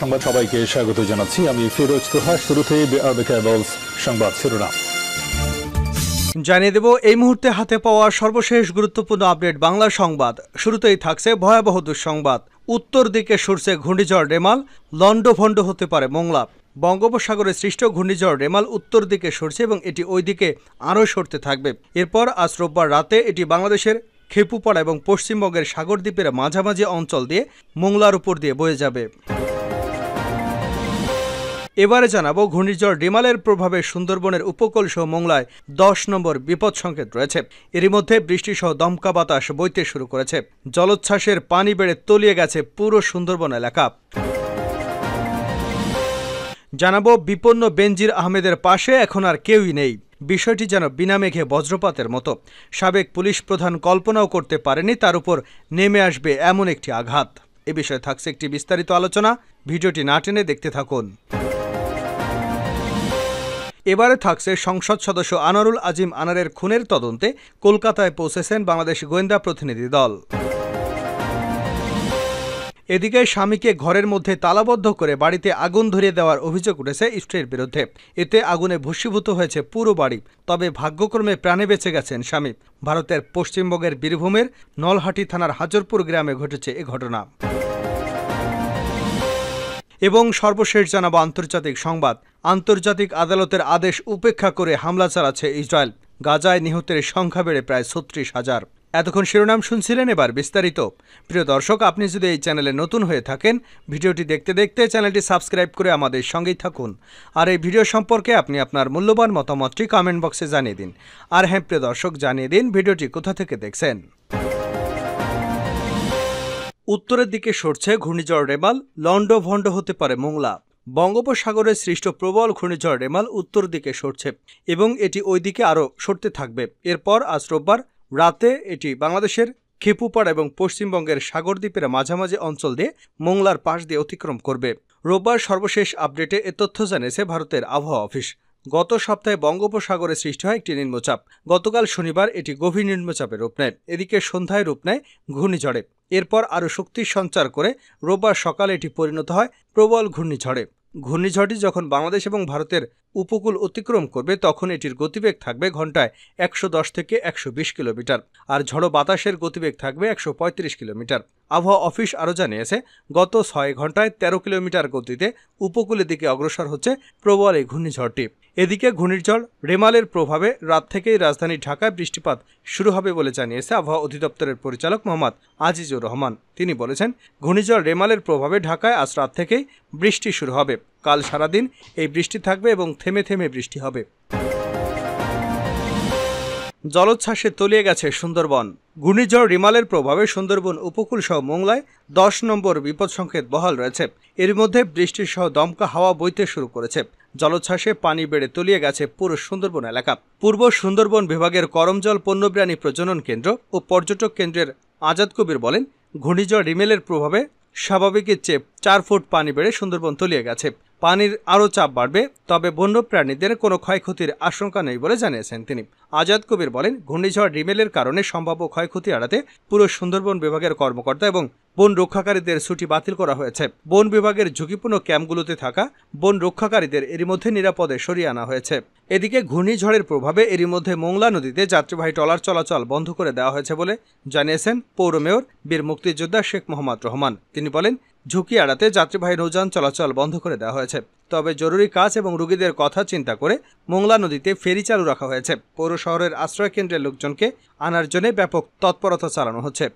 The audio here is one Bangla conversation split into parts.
সংবাদ সবাইকে স্বাগত জানাচ্ছি আমি ফিরোজ তোহা। শুরুতে সংবাদ শিরোনাম জানিয়ে দেব এই মুহূর্তে হাতে পাওয়া সর্বশেষ গুরুত্বপূর্ণ আপডেট বাংলা সংবাদ। শুরুতেই থাকছে ভয়াবহ দুঃসংবাদ। উত্তর দিকে সরছে ঘূর্ণিঝড় রেমাল, লন্ডভন্ড হতে পারে মোংলা। বঙ্গোপসাগরে সৃষ্ট ঘূর্ণিঝড় রেমাল উত্তর দিকে সরছে এবং এটি ওই দিকে আরও সরতে থাকবে। এরপর আজ রোববার রাতে এটি বাংলাদেশের খেপুপাড়া এবং পশ্চিমবঙ্গের সাগরদ্বীপের মাঝামাঝি অঞ্চল দিয়ে মোংলার উপর দিয়ে বয়ে যাবে। এবারে জানাবো ঘূর্ণিঝড় রেমালের প্রভাবে সুন্দরবনের উপকূল সহ মোংলায় 10 নম্বর বিপদ সংকেত রয়েছে। এরই মধ্যে বৃষ্টিসহ দমকা বাতাস বইতে শুরু করেছে। জলোচ্ছ্বাসের পানি বেড়ে তলিয়ে গেছে পুরো সুন্দরবন এলাকা। জানাবো বিপন্ন বেনজির আহমেদের পাশে এখন আর কেউই নেই। বিষয়টি যেন বিনা মেঘে বজ্রপাতের মতো। সাবেক পুলিশ প্রধান কল্পনাও করতে পারেনি তার উপর নেমে আসবে এমন একটি আঘাত। এ বিষয়ে থাকছে একটি বিস্তারিত আলোচনা, ভিডিওটি না টেনে দেখতে থাকুন। এবারে থাকছে সংসদ সদস্য আনারুল আজিম আনারের খুনের তদন্তে কলকাতায় পৌঁছেছেন বাংলাদেশ গোয়েন্দা প্রতিনিধি দল। এদিকে স্বামীকে ঘরের মধ্যে তালাবদ্ধ করে বাড়িতে আগুন ধরিয়ে দেওয়ার অভিযোগ উঠেছে স্ত্রীর বিরুদ্ধে। এতে আগুনে ভস্মীভূত হয়েছে পুরো বাড়ি। তবে ভাগ্যক্রমে প্রাণে বেঁচে গেছেন স্বামী। ভারতের পশ্চিমবঙ্গের বীরভূমের নলহাটি থানার হাজরপুর গ্রামে ঘটেছে এ ঘটনা। এবং সর্বশেষ জানাবো আন্তর্জাতিক সংবাদ। আন্তর্জাতিক আদালতের আদেশ উপেক্ষা করে হামলা চালাচ্ছে ইসরায়েল। গাজায় নিহতের সংখ্যা বেড়ে প্রায় 36,000। এতক্ষণ শিরোনাম শুনছিলেন, এবার বিস্তারিত। প্রিয় দর্শক, আপনি যদি এই চ্যানেলে নতুন হয়ে থাকেন, ভিডিওটি দেখতে দেখতে চ্যানেলটি সাবস্ক্রাইব করে আমাদের সঙ্গেই থাকুন। আর এই ভিডিও সম্পর্কে আপনি আপনার মূল্যবান মতামতটি কমেন্ট বক্সে জানিয়ে দিন। আর হ্যাঁ প্রিয় দর্শক, জানিয়ে দিন ভিডিওটি কোথা থেকে দেখছেন। উত্তরের দিকে সরছে ঘূর্ণিঝড় রেমাল, লন্ডভন্ড হতে পারে মোংলা। বঙ্গোপসাগরে সৃষ্ট প্রবল ঘূর্ণিঝড় রেমাল উত্তর দিকে সরছে এবং এটি ওই দিকে আরও সরতে থাকবে। এরপর আজ রোববার রাতে এটি বাংলাদেশের খেপুপাড়া এবং পশ্চিমবঙ্গের সাগরদ্বীপের মাঝামাঝি অঞ্চল দিয়ে মোংলার পাশ দিয়ে অতিক্রম করবে। রোববার সর্বশেষ আপডেটে এ তথ্য জানিয়েছে ভারতের আবহাওয়া অফিস। গত সপ্তাহে বঙ্গোপসাগরে সৃষ্টি হয় একটি নিম্নচাপ। গতকাল শনিবার এটি গভীর নিম্নচাপে রূপ নেয়। এদিকে সন্ধ্যায় রূপ নেয় ঘূর্ণিঝড়ে। এরপর আরও শক্তি সঞ্চার করে রোববার সকালে এটি পরিণত হয় প্রবল ঘূর্ণিঝড়ে। ঘূর্ণিঝড়টি যখন বাংলাদেশ এবং ভারতের উপকূল অতিক্রম করবে তখন এটির গতিবেগ থাকবে ঘন্টায় 110 থেকে 120 কিলোমিটার, আর ঝড়ো বাতাসের গতিবেগ থাকবে 135 কিলোমিটার। আবহাওয়া অফিস আরও জানিয়েছে গত 6 ঘন্টায় 13 কিলোমিটার গতিতে উপকূলের দিকে অগ্রসর হচ্ছে প্রবল এই ঘূর্ণিঝড়টি। এদিকে ঘূর্ণিঝড় রেমালের প্রভাবে রাত থেকেই রাজধানী ঢাকায় বৃষ্টিপাত শুরু হবে বলে জানিয়েছে আবহাওয়া অধিদপ্তরের পরিচালক মোহাম্মদ আজিজুর রহমান। তিনি বলেছেন, ঘূর্ণিঝড় রেমালের প্রভাবে ঢাকায় আজ রাত থেকেই বৃষ্টি শুরু হবে। কাল সারাদিন এই বৃষ্টি থাকবে এবং থেমে থেমে বৃষ্টি হবে। জলোচ্ছ্বাসে তলিয়ে গেছে সুন্দরবন। ঘূর্ণিঝড় রিমালের প্রভাবে সুন্দরবন উপকূল সহ মোংলায় 10 নম্বর বিপদ সংকেত বহাল রয়েছে। এর মধ্যে বৃষ্টি সহ দমকা হাওয়া বইতে শুরু করেছে। জলোচ্ছ্বাসে পানি বেড়ে তলিয়ে গেছে পুরো সুন্দরবন এলাকা। পূর্ব সুন্দরবন বিভাগের করমজল বন্যপ্রাণী প্রজনন কেন্দ্র ও পর্যটক কেন্দ্রের আজাদ কবির বলেন, ঘূর্ণিঝড় রিমেলের প্রভাবে স্বাভাবিকের চেয়ে 4 ফুট পানি বেড়ে সুন্দরবন তলিয়ে গেছে। পানির আরও চাপ বাড়বে, তবে বন্যপ্রাণীদের কোনো ক্ষয়ক্ষতির আশঙ্কা নেই বলে জানিয়েছেন তিনি। আজাদ কবির বলেন, ঘূর্ণিঝড় রিমেলের কারণে সম্ভাব্য ক্ষয়ক্ষতি এড়াতে পুরো সুন্দরবন বিভাগের কর্মকর্তা এবং বন রক্ষাকারীদের ছুটি বাতিল করা হয়েছে। বন বিভাগের ঝুঁকিপূর্ণ ক্যাম্পগুলোতে থাকা বন রক্ষাকারীদের এরই মধ্যে নিরাপদে সরিয়ে আনা হয়েছে। এদিকে ঘূর্ণিঝড়ের প্রভাবে এরই মধ্যে মোংলা নদীতে যাত্রীবাহী ট্রলার চলাচল বন্ধ করে দেওয়া হয়েছে বলে জানিয়েছেন পৌর মেয়র বীর মুক্তিযোদ্ধা শেখ মোহাম্মদ রহমান। তিনি বলেন, ঝুঁকি এড়াতে যাত্রীবাহী নৌযান চলাচল বন্ধ করে দেওয়া হয়েছে। তবে জরুরি কাজ এবং রোগীদের কথা চিন্তা করে মোংলা নদীতে ফেরি চালু রাখা হয়েছে। পৌর শহরের আশ্রয় কেন্দ্রের লোকজনকে আনার জন্য ব্যাপক তৎপরতা চালানো হচ্ছে।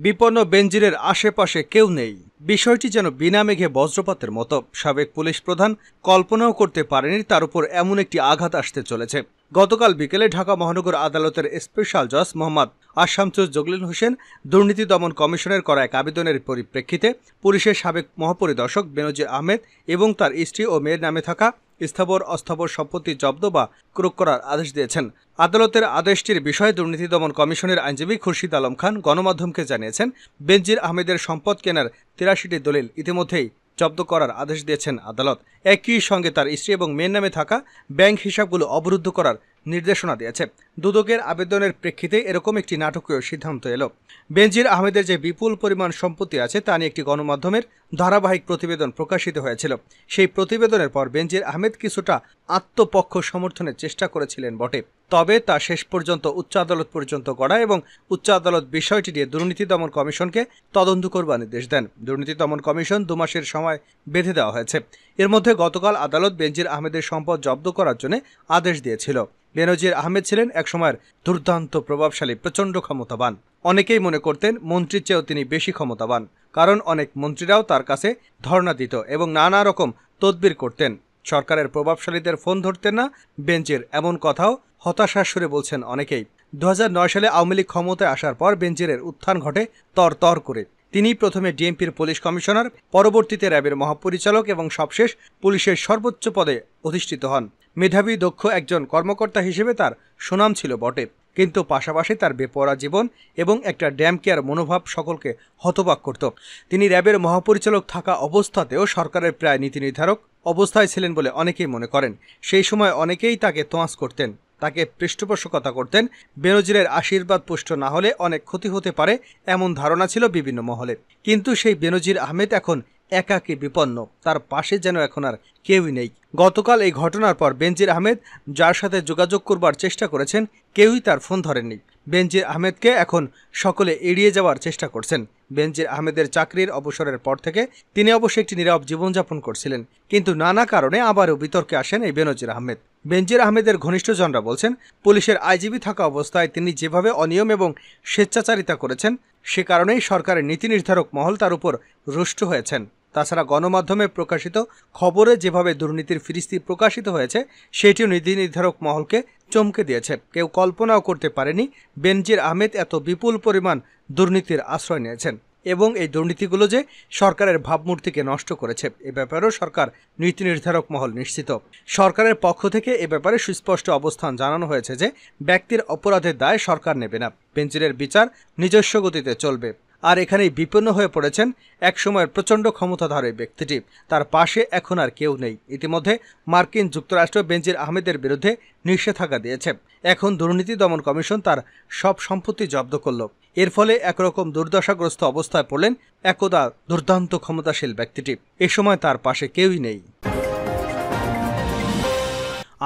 বিপন্ন বেনজিরের আশেপাশে কেউ নেই। বিষয়টি যেন বিনা মেঘে বজ্রপাতের মতো। সাবেক পুলিশ প্রধান কল্পনাও করতে পারেনি তার উপর এমন একটি আঘাত আসতে চলেছে। গতকাল বিকেলে ঢাকা মহানগর আদালতের স্পেশাল জজ মোহাম্মদ আশামসুজ জগলিল হোসেন দুর্নীতি দমন কমিশনের করা এক আবেদনের পরিপ্রেক্ষিতে পুলিশের সাবেক মহাপরিদর্শক বেনজির আহমেদ এবং তার স্ত্রী ও মেয়ের নামে থাকা স্থাবর অস্থাবর সম্পত্তি জব্দ বা ক্রয় করার আদেশ দিয়েছেন। আদালতের আদেশটির বিষয়ে দুর্নীতি দমন কমিশনের আইনজীবী খুরশিদ আলম খান গণমাধ্যমকে জানিয়েছেন, বেনজির আহমেদের সম্পদ কেনার 83টি দলিল ইতিমধ্যেই জব্দ করার আদেশ দিয়েছেন আদালত। একই সঙ্গে তার স্ত্রী এবং মেয়ের নামে থাকা ব্যাংক হিসাবগুলো অবরুদ্ধ করার নির্দেশনা দিয়েছে। দুদকের আবেদনের প্রেক্ষিতে এরকম একটি নাটকীয় সিদ্ধান্ত এলো। বেনজির আহমেদের যে বিপুল পরিমাণ সম্পত্তি আছে তা নিয়ে একটি গণমাধ্যমের ধারাবাহিক প্রতিবেদন প্রকাশিত হয়েছিল। সেই প্রতিবেদনের পর বেনজির আহমেদ কিছুটা আত্মপক্ষ সমর্থনের চেষ্টা করেছিলেন বটে, তবে তা শেষ পর্যন্ত উচ্চ আদালত পর্যন্ত গড়ায় এবং উচ্চ আদালত বিষয়টি নিয়ে দুর্নীতি দমন কমিশনকে তদন্ত করবার নির্দেশ দেন। দুর্নীতি দমন কমিশন 2 মাসের সময় বেঁধে দেওয়া হয়েছে। এর মধ্যে গতকাল আদালত বেনজির আহমেদের সম্পদ জব্দ করার জন্য আদেশ দিয়েছিল। বেনজির আহমেদ ছিলেন একসময়ের দুর্দান্ত প্রভাবশালী, প্রচণ্ড ক্ষমতাবান। অনেকেই মনে করতেন মন্ত্রীর চেয়েও তিনি বেশি ক্ষমতাবান, কারণ অনেক মন্ত্রীরাও তার কাছে ধর্ণা দিত এবং নানা রকম তদবির করতেন। সরকারের প্রভাবশালীদের ফোন ধরতেন না বেনজির, এমন কথাও হতাশার সুরে বলছেন অনেকেই। 2009 সালে আওয়ামী লীগ ক্ষমতায় আসার পর বেনজিরের উত্থান ঘটে তর করে। তিনি প্রথমে ডিএমপির পুলিশ কমিশনার, পরবর্তীতে র্যাবের মহাপরিচালক এবং সবশেষ পুলিশের সর্বোচ্চ পদে অধিষ্ঠিত হন। মেধাবী, দক্ষ একজন কর্মকর্তা হিসেবে তার সুনাম ছিল বটে, কিন্তু পাশাপাশি তার বেপরোয়া জীবন এবং একটা ড্যাম কেয়ার মনোভাব সকলকে হতবাক করত। তিনি র্যাবের মহাপরিচালক থাকা অবস্থাতেও সরকারের প্রায় নীতি নির্ধারক অবস্থায় ছিলেন বলে অনেকেই মনে করেন। সেই সময় অনেকেই তাকে তোয়াজ করতেন, তাকে পৃষ্ঠপোষকতা করতেন। বেনজিরের আশীর্বাদ পুষ্ট না হলে অনেক ক্ষতি হতে পারে এমন ধারণা ছিল বিভিন্ন মহলে। কিন্তু সেই বেনজির আহমেদ এখন একাকী বিপন্ন, তার পাশে যেন এখন আর কেউই নেই। গতকাল এই ঘটনার পর বেনজির আহমেদ যার সাথে যোগাযোগ করবার চেষ্টা করেছেন কেউই তার ফোন ধরেননি। বেনজির আহমেদকে এখন সকলে এড়িয়ে যাওয়ার চেষ্টা করছেন। বেনজির আহমেদের চাকরির অবসরের পর থেকে তিনি অবশ্যই একটি নীরব জীবনযাপন করছিলেন, কিন্তু নানা কারণে আবারও বিতর্কে আসেন এই বেনজির আহমেদ। বেনজির আহমেদের ঘনিষ্ঠজনরা বলছেন, পুলিশের আইজিবি থাকা অবস্থায় তিনি যেভাবে অনিয়ম এবং স্বেচ্ছাচারিতা করেছেন সে কারণেই সরকারের নীতি নির্ধারক মহল তার উপর রুষ্ট হয়েছেন। তাছাড়া গণমাধ্যমে প্রকাশিত খবরে যেভাবে দুর্নীতির ফিরিস্তি প্রকাশিত হয়েছে সেটিও নীতি নির্ধারক মহলকে চমকে দিয়েছে। কেউ কল্পনাও করতে পারেনি বেনজির আহমেদ এত বিপুল পরিমাণ দুর্নীতির আশ্রয় নিয়েছেন এবং এই দুর্নীতিগুলো যে সরকারের ভাবমূর্তিকে নষ্ট করেছে এ ব্যাপারেও সরকার নীতি নির্ধারক মহল নিশ্চিত। সরকারের পক্ষ থেকে এ ব্যাপারে সুস্পষ্ট অবস্থান জানানো হয়েছে যে ব্যক্তির অপরাধের দায় সরকার নেবে না, বেনজিরের বিচার নিজস্ব গতিতে চলবে। আর এখানেই বিপন্ন হয়ে পড়েছেন একসময়ের প্রচণ্ড ক্ষমতাধর এই ব্যক্তিটি, তার পাশে এখন আর কেউ নেই। ইতিমধ্যে মার্কিন যুক্তরাষ্ট্র বেনজির আহমেদের বিরুদ্ধে নিষেধাজ্ঞা দিয়েছে। এখন দুর্নীতি দমন কমিশন তার সব সম্পত্তি জব্দ করল। এর ফলে একরকম দুর্দশাগ্রস্ত অবস্থায় পড়লেন একদা দুর্দান্ত ক্ষমতাশীল ব্যক্তিটি। এ সময় তার পাশে কেউই নেই।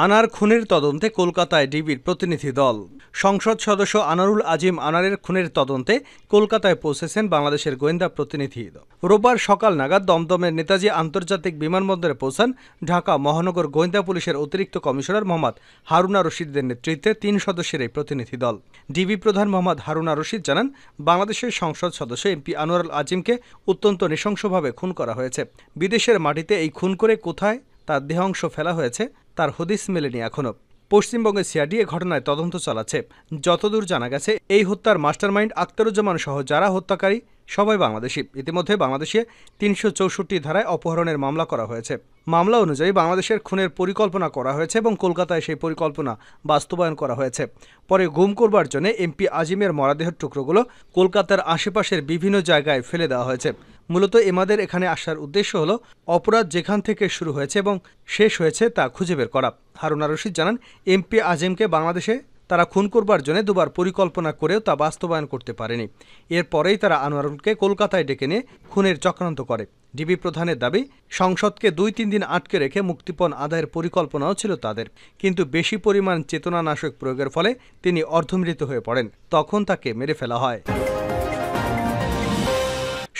আনার খুনের তদন্তে কলকাতায় ডিবির প্রতিনিধি দল। সংসদ সদস্য আনারুল আজিম আনারের খুনের তদন্তে কলকাতায় পৌঁছেছেন বাংলাদেশের গোয়েন্দা প্রতিনিধি দল। রোববার সকাল নাগাদ দমদমের নেতাজি আন্তর্জাতিক বিমানবন্দরে পৌঁছান ঢাকা মহানগর গোয়েন্দা পুলিশের অতিরিক্ত কমিশনার মোহাম্মদ হারুনা রশিদের নেতৃত্বে 3 সদস্যের এই প্রতিনিধি দল। ডিবি প্রধান মোহাম্মদ হারুনা রশিদ জানান, বাংলাদেশের সংসদ সদস্য এমপি আনোয়ারুল আজিমকে অত্যন্ত নৃশংসভাবে খুন করা হয়েছে। বিদেশের মাটিতে এই খুন করে কোথায় তার দেহাংশ ফেলা হয়েছে তার হদিস মেলেনি এখনও। পশ্চিমবঙ্গের সিআইডি এ ঘটনায় তদন্ত চালাচ্ছে। যতদূর জানা গেছে এই হত্যার মাস্টারমাইন্ড আখতারুজ্জামান সহ যারা হত্যাকারী সবাই বাংলাদেশি। ইতিমধ্যে বাংলাদেশে 364 ধারায় অপহরণের মামলা করা হয়েছে। মামলা অনুযায়ী বাংলাদেশের খুনের পরিকল্পনা করা হয়েছে এবং কলকাতায় সেই পরিকল্পনা বাস্তবায়ন করা হয়েছে। পরে গুম করবার জন্য এমপি আজিমের মরদেহের টুকরোগুলো কলকাতার আশেপাশের বিভিন্ন জায়গায় ফেলে দেওয়া হয়েছে। মূলত এমাদের এখানে আসার উদ্দেশ্য হলো অপরাধ যেখান থেকে শুরু হয়েছে এবং শেষ হয়েছে তা খুঁজে বের করা। হারুনা রশিদ জানান, এমপি আজিমকে বাংলাদেশে তারা খুন করবার জন্য 2বার পরিকল্পনা করেও তা বাস্তবায়ন করতে পারেনি। এরপরেই তারা আনোয়ারুলকে কলকাতায় ডেকে নিয়ে খুনের চক্রান্ত করে। ডিবি প্রধানের দাবি, সংসদকে 2-3 দিন আটকে রেখে মুক্তিপণ আদায়ের পরিকল্পনাও ছিল তাদের, কিন্তু বেশি পরিমাণ চেতনানাশক প্রয়োগের ফলে তিনি অর্ধমৃত হয়ে পড়েন। তখন তাকে মেরে ফেলা হয়।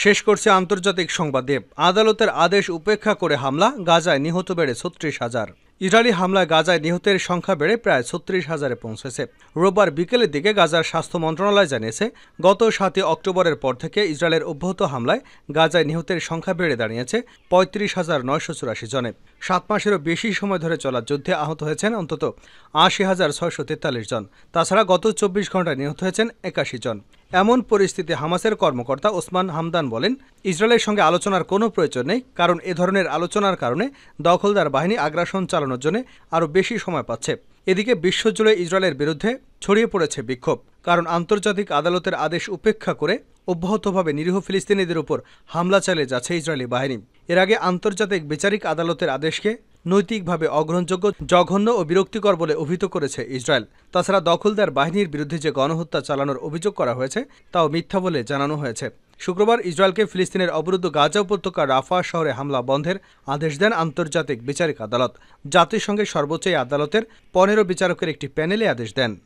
শেষ করছে আন্তর্জাতিক সংবাদ দিয়ে। আদালতের আদেশ উপেক্ষা করে হামলা, গাজায় নিহত বেড়ে 36,000। ইসরায়েলি হামলায় গাজায় নিহতের সংখ্যা বেড়ে প্রায় 36,000-এ পৌঁছেছে। রোববার বিকেলের দিকে গাজার স্বাস্থ্য মন্ত্রণালয় জানিয়েছে, গত 7 অক্টোবরের পর থেকে ইসরায়েলের অব্যাহত হামলায় গাজায় নিহতের সংখ্যা বেড়ে দাঁড়িয়েছে 35,984 জনে। 7 মাসেরও বেশি সময় ধরে চলা যুদ্ধে আহত হয়েছেন অন্তত 80,643 জন। তাছাড়া গত 24 ঘন্টায় নিহত হয়েছেন 81 জন। এমন পরিস্থিতি হামাসের কর্মকর্তা ওসমান হামদান বলেন, ইসরায়েলের সঙ্গে আলোচনার কোনো প্রয়োজন নেই, কারণ এ ধরনের আলোচনার কারণে দখলদার বাহিনী আগ্রাসন চালানোর জন্য আরও বেশি সময় পাচ্ছে। এদিকে বিশ্বজুড়ে ইসরায়েলের বিরুদ্ধে ছড়িয়ে পড়েছে বিক্ষোভ, কারণ আন্তর্জাতিক আদালতের আদেশ উপেক্ষা করে অব্যাহতভাবে নিরীহ ফিলিস্তিনিদের উপর হামলা চালিয়ে যাচ্ছে ইসরায়েলি বাহিনী। এর আগে আন্তর্জাতিক বিচারিক আদালতের আদেশকে নৈতিকভাবে অগ্রহণযোগ্য, জঘন্য ও বিরক্তিকর বলে অভিহিত করেছে ইসরায়েল। তাছাড়া দখলদার বাহিনীর বিরুদ্ধে যে গণহত্যা চালানোর অভিযোগ করা হয়েছে তাও মিথ্যা বলে জানানো হয়েছে। শুক্রবার ইসরায়েলকে ফিলিস্তিনের অবরুদ্ধ গাজা উপত্যকার রাফা শহরে হামলা বন্ধের আদেশ দেন আন্তর্জাতিক বিচারিক আদালত। জাতিসংঘের সর্বোচ্চ এই আদালতের 15 বিচারকের একটি প্যানেল আদেশ দেন।